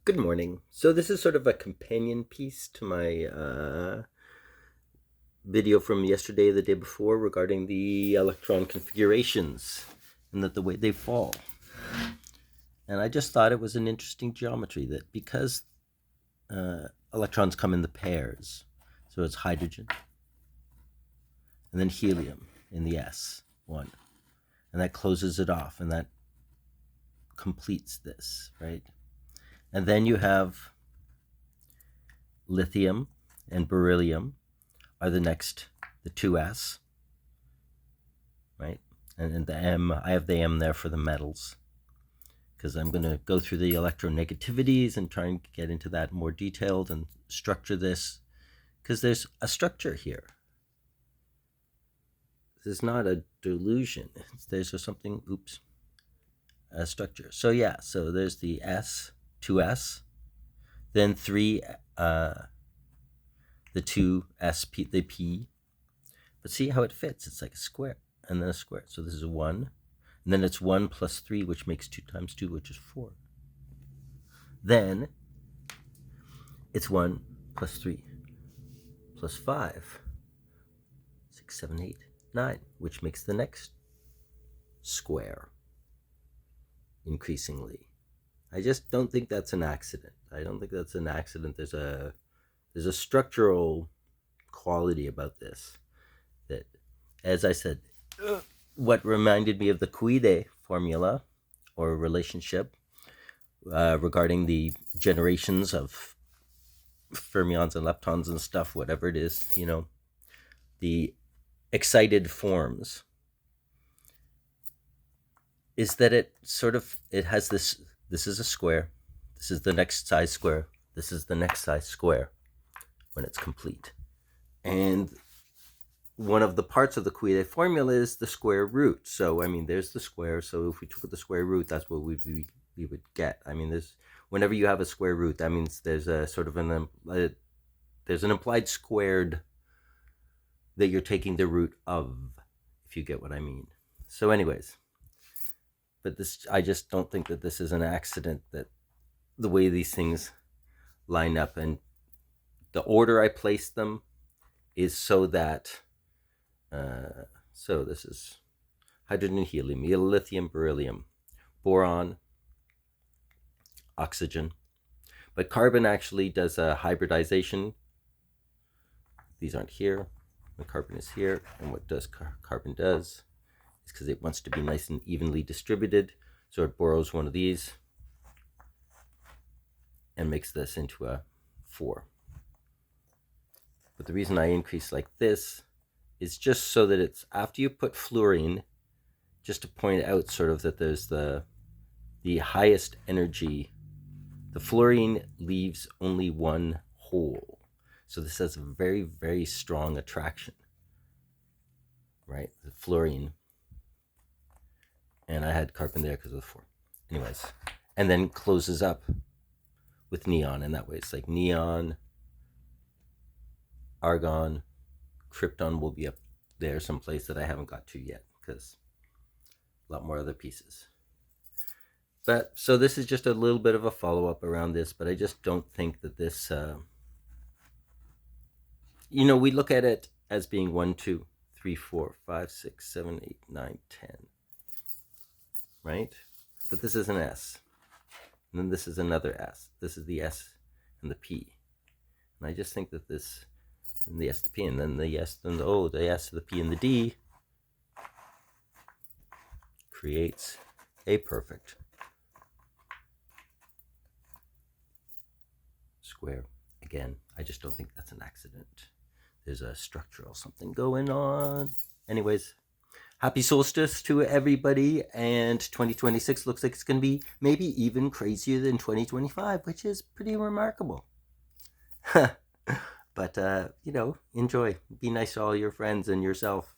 Good morning. So this is sort of a companion piece to my video from yesterday, the day before, regarding the electron configurations and the way they fall. And I just thought it was an interesting geometry that because electrons come in the pairs, so it's hydrogen and then helium in the S one, and that closes it off, and that completes this, right? And then you have lithium and beryllium are the next, the 2s, right? And the M, I have the M there for the metals, because I'm going to go through the electronegativities and try and get into that more detailed and structure this, because there's a structure here. This is not a delusion. There's something, a structure. So yeah, so there's the S, 2s, then 3, the 2s, P, the P. But see how it fits? It's like a square and then a square. So this is a 1. And then it's 1 plus 3, which makes 2 times 2, which is 4. Then it's 1 plus 3 plus 5, 6, 7, 8, 9, which makes the next square increasingly. I just don't think that's an accident. I don't think that's an accident. There's a structural quality about this that, as I said, what reminded me of the Cuide formula or relationship regarding the generations of fermions and leptons and stuff, whatever it is, the excited forms, is that it has this is a square, this is the next size square, this is the next size square when it's complete. And one of the parts of the Cuide formula is the square root. So, I mean, there's the square. So if we took the square root, that's what we would get. I mean, whenever you have a square root, that means there's a sort of there's an implied squared that you're taking the root of, if you get what I mean. So anyways, but I just don't think that this is an accident, that the way these things line up and the order I place them is so that so this is hydrogen, helium, lithium, beryllium, boron, oxygen. But carbon actually does a hybridization. These aren't here. The carbon is here. And what does carbon does is, because it wants to be nice and evenly distributed, so it borrows one of these and makes this into a 4. But the reason I increase like this is just so that it's, after you put fluorine, just to point out sort of that there's the highest energy. The fluorine leaves only one hole. So this has a very, very strong attraction, right? The fluorine. And I had carbon there because of the 4. Anyways, and then closes up with neon, and that way it's like neon, argon, krypton will be up there someplace that I haven't got to yet, because a lot more other pieces. But so this is just a little bit of a follow-up around this, but I just don't think that this, we look at it as being 1, 2, 3, 4, 5, 6, 7, 8, 9, 10, right? But this is an S, and then this is another S. This is the S and the P. And I just think that this, and the S, the P, and then the S, then the S, the P, and the D creates a perfect square. Again, I just don't think that's an accident. There's a structural something going on. Anyways, happy solstice to everybody, and 2026 looks like it's going to be maybe even crazier than 2025, which is pretty remarkable. But, enjoy. Be nice to all your friends and yourself.